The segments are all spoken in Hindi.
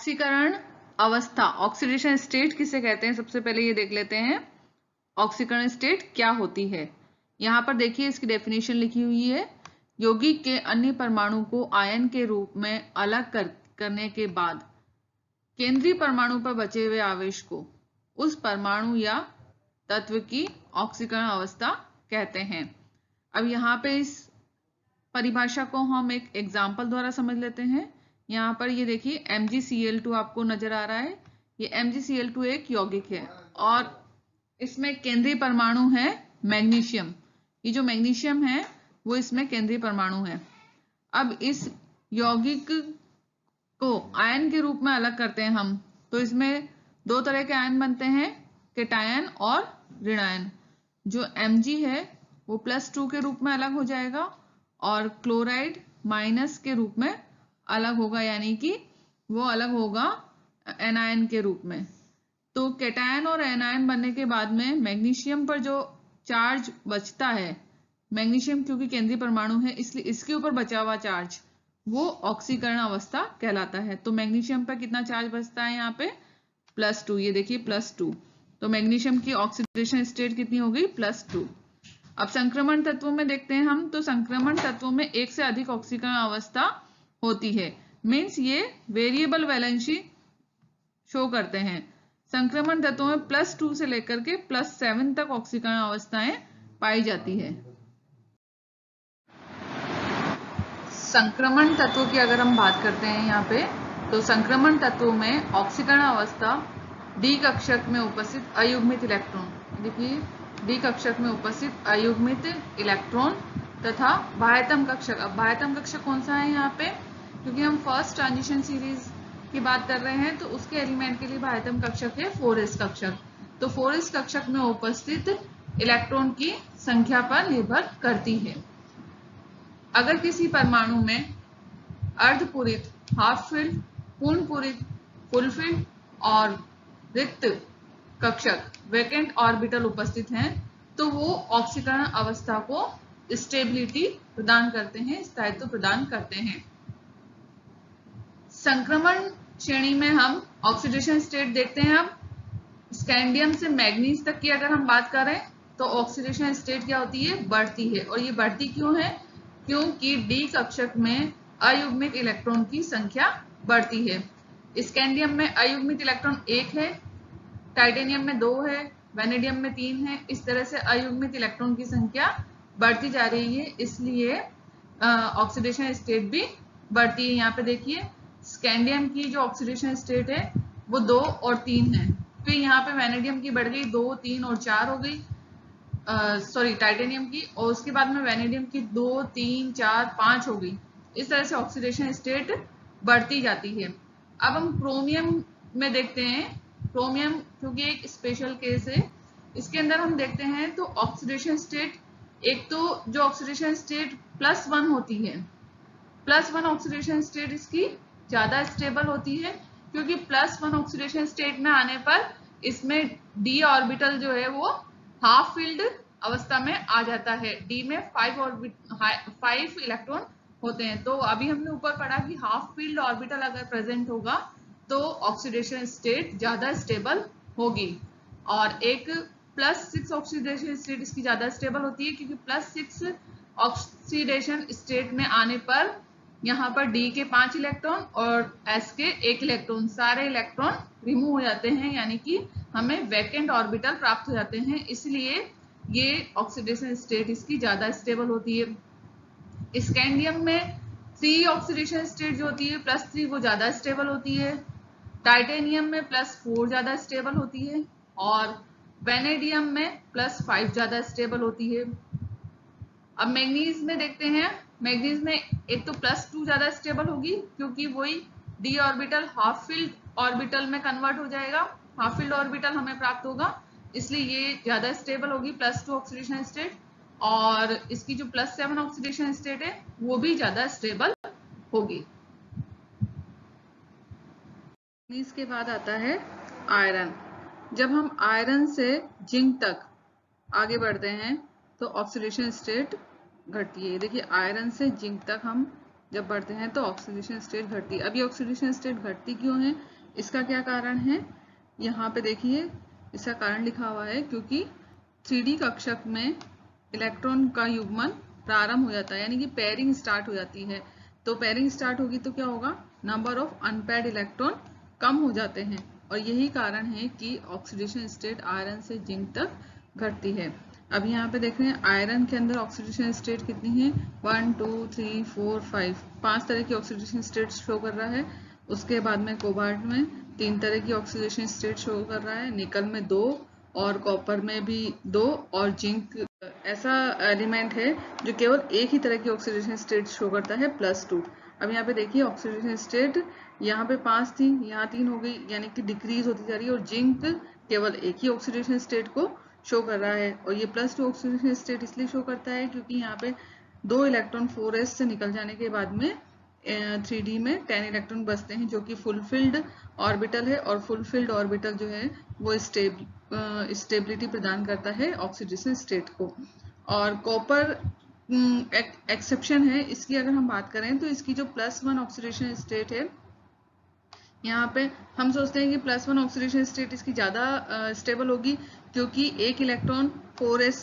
ऑक्सीकरण अवस्था, ऑक्सीडेशन स्टेट किसे कहते हैं, सबसे पहले ये देख लेते हैं ऑक्सीकरण स्टेट क्या होती है। यहां पर देखिए इसकी डेफिनेशन लिखी हुई है। यौगिक के अन्य परमाणु को आयन के रूप में अलग करने के बाद केंद्रीय परमाणु पर बचे हुए आवेश को उस परमाणु या तत्व की ऑक्सीकरण अवस्था कहते हैं। अब यहाँ पे इस परिभाषा को हम एक एग्जाम्पल द्वारा समझ लेते हैं। यहाँ पर ये देखिए MgCl2 आपको नजर आ रहा है। ये MgCl2 एक यौगिक है और इसमें केंद्रीय परमाणु है मैग्नीशियम। ये जो मैग्नीशियम है वो इसमें केंद्रीय परमाणु है। अब इस यौगिक को आयन के रूप में अलग करते हैं हम, तो इसमें दो तरह के आयन बनते हैं, केटायन और ऋणायन। जो Mg है वो +2 के रूप में अलग हो जाएगा और क्लोराइड माइनस के रूप में अलग होगा, यानी कि वो अलग होगा एनायन के रूप में। तो केटायन और एनायन बनने के बाद में मैग्नीशियम पर जो चार्ज बचता है, मैग्नीशियम क्योंकि केंद्रीय परमाणु है इसलिए इसके ऊपर बचा हुआ चार्ज वो ऑक्सीकरण अवस्था कहलाता है। तो मैग्नीशियम पर कितना चार्ज बचता है यहाँ पे +2, ये देखिए +2। तो मैग्नीशियम की ऑक्सीडेशन स्टेट कितनी हो गई +2। अब संक्रमण तत्वों में देखते हैं हम, तो संक्रमण तत्वों में एक से अधिक ऑक्सीकरण अवस्था होती है। मीन्स ये वेरिएबल वैलेंसी शो करते हैं। संक्रमण तत्वों में +2 से लेकर के +7 तक ऑक्सीकरण अवस्थाएं पाई जाती है। संक्रमण तत्वों की अगर हम बात करते हैं यहाँ पे, तो संक्रमण तत्वों में ऑक्सीकरण अवस्था D कक्षक में उपस्थित अयुग्मित इलेक्ट्रॉन, देखिए D कक्षक में उपस्थित अयुग्मित इलेक्ट्रॉन तथा बाह्यतम कक्षक। अब बाह्यतम कक्षक कौन सा है यहाँ पे, क्योंकि हम फर्स्ट ट्रांजिशन सीरीज की बात कर रहे हैं तो उसके एलिमेंट के लिए बाह्यतम कक्षक है 4s कक्षक। तो 4s कक्षक में उपस्थित इलेक्ट्रॉन की संख्या पर निर्भर करती है। अगर किसी परमाणु में अर्धपूरित, हाफ फिल्ड, पूर्ण पूरित, फुल फिल्ड और रिक्त कक्षक, वैकेंट ऑर्बिटल उपस्थित हैं, तो वो ऑक्सीकरण अवस्था को स्टेबिलिटी प्रदान करते हैं, स्थायित्व प्रदान करते हैं। संक्रमण श्रेणी में हम ऑक्सीडेशन स्टेट देखते हैं। अब स्कैंडियम से मैग्नीज तक की अगर हम बात करें तो ऑक्सीडेशन स्टेट क्या होती है, बढ़ती है। और ये बढ़ती क्यों है, क्योंकि D कक्षक में अयुग्मित इलेक्ट्रॉन की संख्या बढ़ती है। स्कैंडियम में अयुग्मित इलेक्ट्रॉन 1 है, टाइटेनियम में 2 है, वेनेडियम में 3 है। इस तरह से अयुग्मित इलेक्ट्रॉन की संख्या बढ़ती जा रही है, इसलिए ऑक्सीडेशन स्टेट भी बढ़ती है। यहाँ पे देखिए स्कैंडियम की जो ऑक्सीडेशन स्टेट है वो 2 और 3 है। फिर यहाँ पे वेनेडियम की बढ़ गई 2, 3 और 4 हो गई, सॉरी टाइटेनियम की, और उसके बाद में वेनेडियम की 2, 3, 4, 5 हो गई। इस तरह से ऑक्सीडेशन स्टेट बढ़ती जाती है। अब हम क्रोमियम में देखते हैं। क्रोमियम क्योंकि एक स्पेशल केस है, इसके अंदर हम देखते हैं तो ऑक्सीडेशन स्टेट, एक तो जो ऑक्सीडेशन स्टेट +1 होती है, +1 ऑक्सीडेशन स्टेट इसकी ज्यादा स्टेबल होती है, क्योंकि +1 ऑक्सीडेशन स्टेट में आने पर इसमें D ऑर्बिटल जो है वो हाफ फील्ड अवस्था में आ जाता है। D में 5 इलेक्ट्रॉन होते हैं। तो अभी हमने ऊपर पढ़ा कि हाफ फील्ड ऑर्बिटल अगर प्रेजेंट होगा तो ऑक्सीडेशन स्टेट ज्यादा स्टेबल होगी। और एक +6 ऑक्सीडेशन स्टेट इसकी ज्यादा स्टेबल होती है, क्योंकि +6 ऑक्सीडेशन स्टेट में आने पर यहाँ पर D के 5 इलेक्ट्रॉन और S के 1 इलेक्ट्रॉन, सारे इलेक्ट्रॉन रिमूव हो जाते हैं, यानी कि हमें वैकेंट ऑर्बिटल प्राप्त हो जाते हैं। इसलिए ये ऑक्सीडेशन स्टेट इसकी ज्यादा स्टेबल होती है। स्कैंडियम में 3 ऑक्सीडेशन स्टेट जो होती है +3 वो ज्यादा स्टेबल होती है। टाइटेनियम में +4 ज्यादा स्टेबल होती है और वेनेडियम में +5 ज्यादा स्टेबल होती है। अब मैग्नीज में देखते हैं। मैग्नीज में एक तो +2 ज्यादा स्टेबल होगी, क्योंकि वही D orbital half filled orbital में कन्वर्ट हो जाएगा, हाफ फील्ड ऑर्बिटल हमें प्राप्त होगा, इसलिए ये ज्यादा स्टेबल होगी +2 ऑक्सीडेशन स्टेट। और इसकी जो +7 ऑक्सीडेशन स्टेट है वो भी ज्यादा स्टेबल होगी। इसके बाद आता है आयरन। जब हम आयरन से जिंक तक आगे बढ़ते हैं तो ऑक्सीडेशन स्टेट घटती है। देखिए आयरन से जिंक तक हम जब बढ़ते हैं तो ऑक्सीडेशन स्टेट घटती है। अब ये ऑक्सीडेशन स्टेट घटती क्यों है, इसका क्या कारण है, यहाँ पे देखिए इसका कारण लिखा हुआ है, क्योंकि 3D कक्षक में इलेक्ट्रॉन का युग्मन प्रारंभ हो जाता है, यानी कि पेयरिंग स्टार्ट हो जाती है। तो पेयरिंग स्टार्ट होगी तो क्या होगा, नंबर ऑफ अनपेयर्ड इलेक्ट्रॉन कम हो जाते हैं, और यही कारण है कि ऑक्सीडेशन स्टेट आयरन से जिंक तक घटती है। अब यहाँ पे देख रहे हैं आयरन के अंदर ऑक्सीडेशन स्टेट कितनी है, 1 2 3 4 5, 5 तरह की ऑक्सीडेशन स्टेट शो कर रहा है। उसके बाद में कोबाल्ट में 3 तरह की ऑक्सीडेशन स्टेट शो कर रहा है, निकल में 2 और कॉपर में भी 2, और जिंक ऐसा एलिमेंट है जो केवल एक ही तरह की ऑक्सीडेशन स्टेट शो करता है, +2। अब यहाँ पे देखिए ऑक्सीडेशन स्टेट यहाँ पे 5 थी, यहाँ 3 हो गई, यानी कि डिक्रीज होती जा रही है, और जिंक केवल एक ही ऑक्सीडेशन स्टेट को शो कर रहा है। और ये +2 ऑक्सीडेशन स्टेट इसलिए शो करता है क्योंकि यहाँ पे 2 इलेक्ट्रॉन 4s से निकल जाने के बाद में 3D में 10 इलेक्ट्रॉन बचते हैं, जो कि फुलफिल्ड ऑर्बिटल है, और फुलफिल्ड ऑर्बिटल जो है वो स्टेबिलिटी प्रदान करता है ऑक्सीडेशन स्टेट को। और कॉपर एक्सेप्शन है, इसकी अगर हम बात करें तो इसकी जो +1 ऑक्सीडेशन स्टेट है, यहाँ पे हम सोचते हैं कि +1 ऑक्सीडेशन स्टेट इसकी ज़्यादा स्टेबल होगी, क्योंकि एक इलेक्ट्रॉन 4s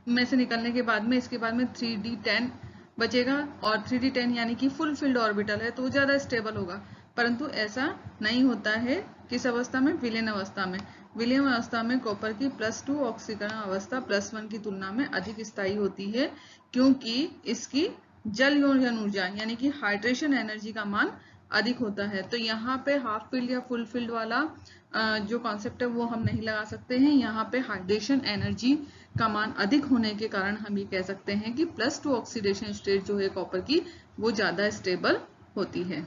में से निकलने के बाद में इसके बाद में 3d10 बचेगा, और 3d10 यानी कि फुल फिल्ड ऑर्बिटल है, तो वो ज़्यादा स्टेबल होगा। परंतु ऐसा नहीं होता है, किस अवस्था में, विलीन अवस्था में। विलीन अवस्था में कॉपर की +2 ऑक्सीकरण अवस्था +1 की तुलना में अधिक स्थायी होती है, क्योंकि इसकी जल योजन ऊर्जा यानी कि हाइड्रेशन एनर्जी का मान अधिक होता है। तो यहाँ पे हाफ फील्ड या फुल फील्ड वाला जो कॉन्सेप्ट है वो हम नहीं लगा सकते हैं। यहाँ पे हाइड्रेशन एनर्जी का मान अधिक होने के कारण हम ये कह सकते हैं कि +2 ऑक्सीडेशन स्टेट जो है कॉपर की वो ज्यादा स्टेबल होती है।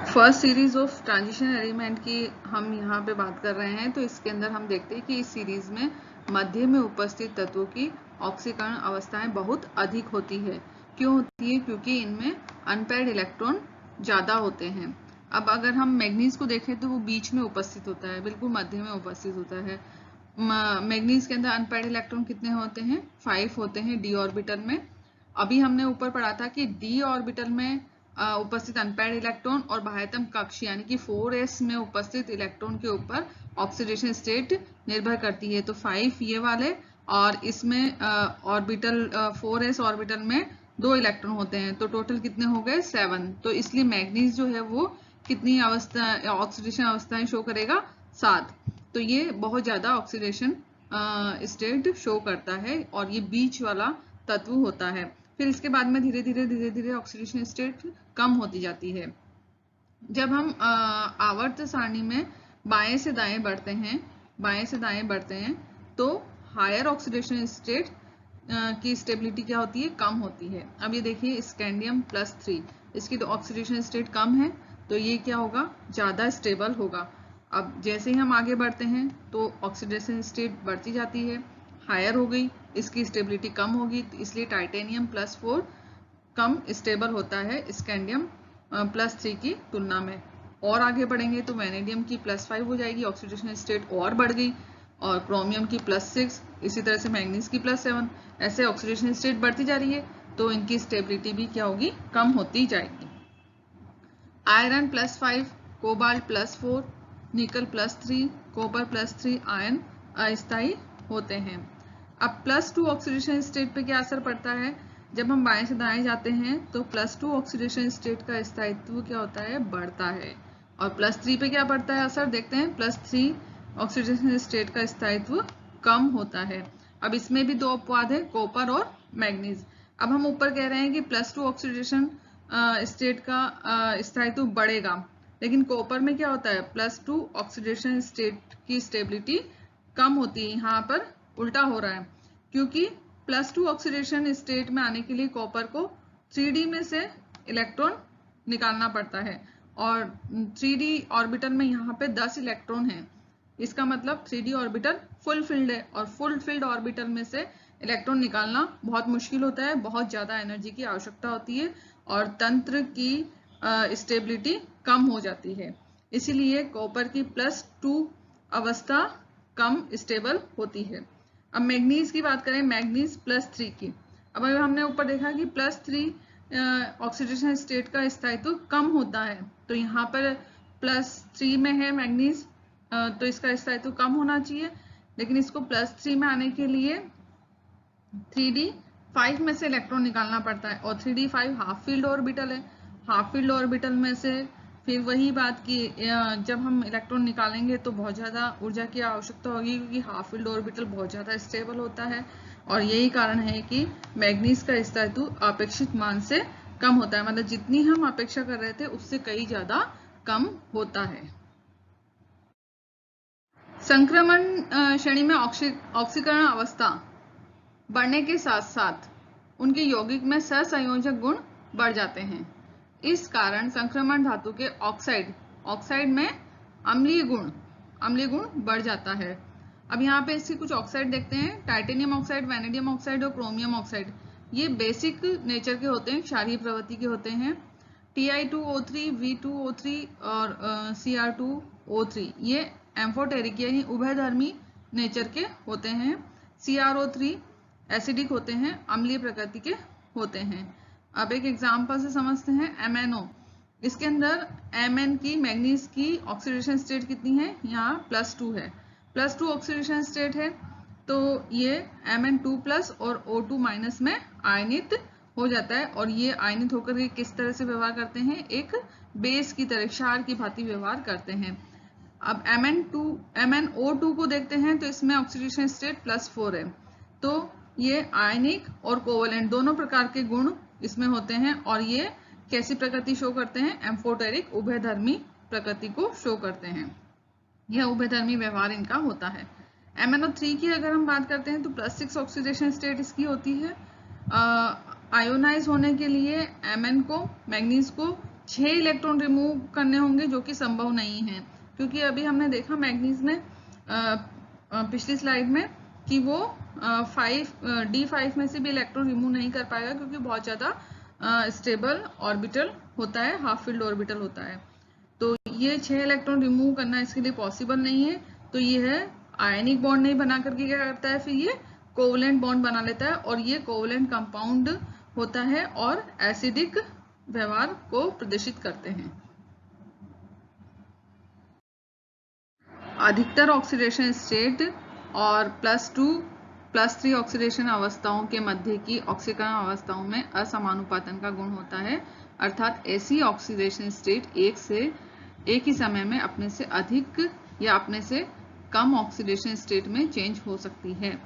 First series of transition element की हम यहाँ पे बात कर रहे हैं, तो इसके अंदर हम देखते हैं कि इस सीरीज में मध्य में उपस्थित तत्वों की ऑक्सीकरण अवस्थाएं बहुत अधिक होती है। क्यों होती है, क्योंकि इनमें अनपेयर्ड इलेक्ट्रॉन ज्यादा होते हैं। अब अगर हम मैग्नीज को देखें तो वो बीच में उपस्थित होता है, बिल्कुल मध्य में उपस्थित होता है। मैग्नीज के अंदर अनपेयर्ड इलेक्ट्रॉन कितने होते हैं, 5 होते हैं डी ऑर्बिटल में। अभी हमने ऊपर पढ़ा था कि डी ऑर्बिटल में उपस्थित अनपेयर्ड इलेक्ट्रॉन और बाह्यतम कक्ष यानी कि 4s में उपस्थित इलेक्ट्रॉन के ऊपर ऑक्सीडेशन स्टेट निर्भर करती है। तो 5 ये वाले, और इसमें ऑर्बिटल 4s ऑर्बिटल में 2 इलेक्ट्रॉन होते हैं, तो टोटल कितने हो गए, 7। तो इसलिए मैग्नीज जो है वो कितनी अवस्था ऑक्सीडेशन अवस्थाएं शो करेगा, 7। तो ये बहुत ज्यादा ऑक्सीडेशन स्टेट शो करता है, और ये बीच वाला तत्व होता है। फिर इसके बाद में धीरे धीरे ऑक्सीडेशन स्टेट कम होती जाती है। जब हम आवर्त सारणी में बाएं से दाएं बढ़ते हैं तो हायर ऑक्सीडेशन स्टेट की स्टेबिलिटी क्या होती है, कम होती है। अब ये देखिए स्कैंडियम +3, इसकी तो ऑक्सीडेशन स्टेट कम है, तो ये क्या होगा, ज्यादा स्टेबल होगा। अब जैसे ही हम आगे बढ़ते हैं तो ऑक्सीडेशन स्टेट बढ़ती जाती है, हायर हो गई, इसकी स्टेबिलिटी कम होगी, इसलिए टाइटेनियम +4 कम स्टेबल होता है स्कैंडियम +3 की तुलना में। और आगे बढ़ेंगे तो वैनेडियम की +5 हो जाएगी, ऑक्सीडेशन स्टेट और बढ़ गई, और क्रोमियम की +6, इसी तरह से मैग्नीज की +7, ऐसे ऑक्सीडेशन स्टेट बढ़ती जा रही है, तो इनकी स्टेबिलिटी भी क्या होगी, कम होती जाएगी। आयरन +5, कोबाल्ट +4, निकल +3, कॉपर +3 आयन अस्थायी होते हैं। अब +2 ऑक्सीडेशन स्टेट पे क्या असर पड़ता है, जब हम बाएं से दाएं जाते हैं तो +2 ऑक्सीडेशन स्टेट का स्थायित्व क्या होता है, बढ़ता है, और +3 पे क्या पड़ता है असर, देखते हैं +3 ऑक्सीडेशन स्टेट का स्थायित्व कम होता है। अब इसमें भी 2 अपवाद है, कॉपर और मैग्नीज। अब हम ऊपर कह रहे हैं कि +2 ऑक्सीडेशन स्टेट का स्थायित्व बढ़ेगा, लेकिन कॉपर में क्या होता है, +2 ऑक्सीडेशन स्टेट की स्टेबिलिटी कम होती है। यहाँ पर उल्टा हो रहा है, क्योंकि +2 ऑक्सीडेशन स्टेट में आने के लिए कॉपर को 3D में से इलेक्ट्रॉन निकालना पड़ता है, और 3D ऑर्बिटल में यहाँ पे 10 इलेक्ट्रॉन हैं। इसका मतलब 3D ऑर्बिटल फुल फील्ड है, और फुल फील्ड ऑर्बिटल में से इलेक्ट्रॉन निकालना बहुत मुश्किल होता है, बहुत ज्यादा एनर्जी की आवश्यकता होती है, और तंत्र की स्टेबिलिटी कम हो जाती है। इसीलिए कॉपर की +2 अवस्था कम स्टेबल होती है। अब मैग्नीज की बात करें, मैग्नीज +3 की। अब अगर हमने ऊपर देखा कि +3 ऑक्सीडेशन स्टेट का स्थायित्व कम होता है, तो यहाँ पर +3 में है मैग्नीज, तो इसका स्थायित्व कम होना चाहिए। लेकिन इसको +3 में आने के लिए 3d5 में से इलेक्ट्रॉन निकालना पड़ता है, और 3d5 हाफ फील्ड ऑर्बिटल है। हाफ फील्ड ऑर्बिटल में से फिर वही बात कि जब हम इलेक्ट्रॉन निकालेंगे तो बहुत ज़्यादा ऊर्जा की आवश्यकता होगी, क्योंकि हाफ फील्ड ऑर्बिटल बहुत ज़्यादा स्टेबल होता है। और यही कारण है कि मैग्नीज का स्थायित्व अपेक्षित मान से कम होता है, मतलब जितनी हम अपेक्षा कर रहे थे उससे कई ज़्यादा कम होता है। संक्रमण श्रेणी में ऑक्सीकरण अवस्था बढ़ने के साथ साथ उनके यौगिक में सहसंयोजक गुण बढ़ जाते हैं। इस कारण संक्रमण धातु के ऑक्साइड में अम्लीय गुण बढ़ जाता है। अब यहाँ पे इसके कुछ ऑक्साइड देखते हैं, टाइटेनियम ऑक्साइड, वैनेडियम ऑक्साइड और क्रोमियम ऑक्साइड। ये बेसिक नेचर के होते हैं, क्षारीय प्रवृत्ति के होते हैं। Ti2O3, V2O3 और Cr2O3 ये एम्फोटेरिक यानी उभयधर्मी नेचर के होते हैं। CrO3 एसिडिक होते हैं, अम्लीय प्रकृति के होते हैं। अब एक एग्जांपल से समझते हैं, MnO। इसके अंदर Mn की, मैग्नीज की ऑक्सीडेशन स्टेट कितनी है? यहाँ +2 है, +2 ऑक्सीडेशन स्टेट है, तो ये Mn2+ और O2- में आयनित हो जाता है। और ये आयनित होकर के किस तरह से व्यवहार करते हैं? एक बेस की तरह, क्षार की भांति व्यवहार करते हैं। अब MnO2 को देखते हैं, तो इसमें ऑक्सीडेशन स्टेट +4 है, तो ये आयनिक और कोवलेंट दोनों प्रकार के गुण इसमें होते हैं। और ये कैसी प्रकृति शो करते हैं? एम्फोटेरिक, उभयधर्मी प्रकृति को शो करते हैं। यह उभयधर्मी व्यवहार इनका होता है। MnO3 की अगर हम बात करते हैं तो +6 ऑक्सीडेशन स्टेट इसकी होती है। आयोनाइज होने के लिए मैग्नीज को 6 इलेक्ट्रॉन रिमूव करने होंगे, जो कि संभव नहीं है, क्योंकि अभी हमने देखा मैग्नीज में पिछली स्लाइड में कि वो D5 में से भी इलेक्ट्रॉन रिमूव नहीं कर पाएगा, क्योंकि बहुत ज़्यादा स्टेबल ऑर्बिटल होता है, हाफ फील्ड ऑर्बिटल होता है। तो ये 6 इलेक्ट्रॉन रिमूव करना इसके लिए पॉसिबल नहीं है। तो ये है आयनिक बॉन्ड नहीं बना करके क्या करता है, फिर ये कोवलेंट बॉन्ड बना लेता है, और ये कोवलेंट कंपाउंड होता है और एसिडिक व्यवहार को प्रदर्शित करते हैं। अधिकतर ऑक्सीडेशन स्टेट और +2+3 ऑक्सीडेशन अवस्थाओं के मध्य की ऑक्सीकरण अवस्थाओं में असमानुपातन का गुण होता है, अर्थात ऐसी ऑक्सीडेशन स्टेट एक ही समय में अपने से अधिक या अपने से कम ऑक्सीडेशन स्टेट में चेंज हो सकती है।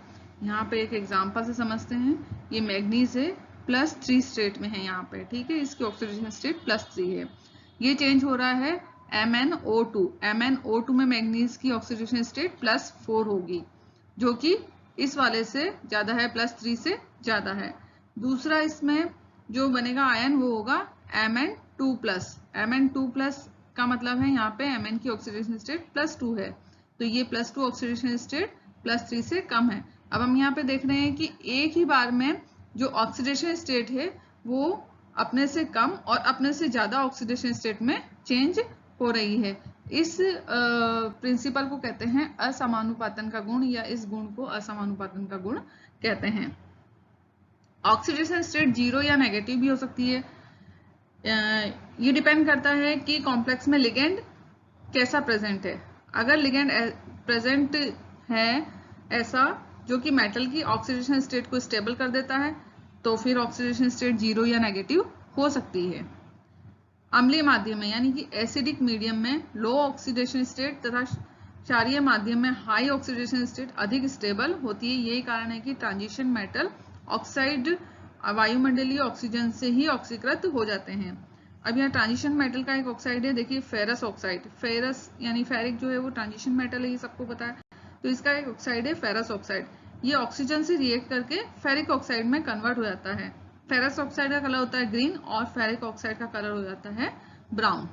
यहाँ पे एक एग्जांपल से समझते हैं, ये मैग्नीज है, +3 स्टेट में है यहाँ पे, ठीक है, इसकी ऑक्सीडेशन स्टेट +3 है। ये चेंज हो रहा है MnO2 में मैग्नीज की ऑक्सीडेशन स्टेट +4 होगी, जो कि इस वाले से ज्यादा है, +3 से ज्यादा है। दूसरा इसमें जो बनेगा आयन वो होगा Mn2+। Mn2+ का मतलब है यहाँ पे Mn की ऑक्सीडेशन स्टेट +2 है, तो ये +2 ऑक्सीडेशन स्टेट +3 से कम है। अब हम यहाँ पे देख रहे हैं कि एक ही बार में जो ऑक्सीडेशन स्टेट है वो अपने से कम और अपने से ज्यादा ऑक्सीडेशन स्टेट में चेंज हो रही है। इस प्रिंसिपल को कहते हैं असमानुपातन का गुण, या इस गुण को असमानुपातन का गुण कहते हैं। ऑक्सीडेशन स्टेट 0 या नेगेटिव भी हो सकती है। ये डिपेंड करता है कि कॉम्प्लेक्स में लिगेंड कैसा प्रेजेंट है। अगर लिगेंड प्रेजेंट है ऐसा जो कि मेटल की ऑक्सीडेशन स्टेट को स्टेबल कर देता है, तो फिर ऑक्सीडेशन स्टेट 0 या नेगेटिव हो सकती है। अम्लीय माध्यम में यानी कि एसिडिक मीडियम में लो ऑक्सीडेशन स्टेट तथा क्षारीय माध्यम में हाई ऑक्सीडेशन स्टेट अधिक स्टेबल होती है। यही कारण है कि ट्रांजिशन मेटल ऑक्साइड वायुमंडलीय ऑक्सीजन से ही ऑक्सीकृत हो जाते हैं। अब यहाँ ट्रांजिशन मेटल का एक ऑक्साइड है, देखिए फेरस ऑक्साइड। फेरस यानी फेरिक जो है वो ट्रांजिशन मेटल है, ये सबको पता है। तो इसका एक ऑक्साइड है फेरस ऑक्साइड, ये ऑक्सीजन से रिएक्ट करके फेरिक ऑक्साइड में कन्वर्ट हो जाता है। फेरस ऑक्साइड का कलर होता है ग्रीन और फेरिक ऑक्साइड का कलर हो जाता है ब्राउन।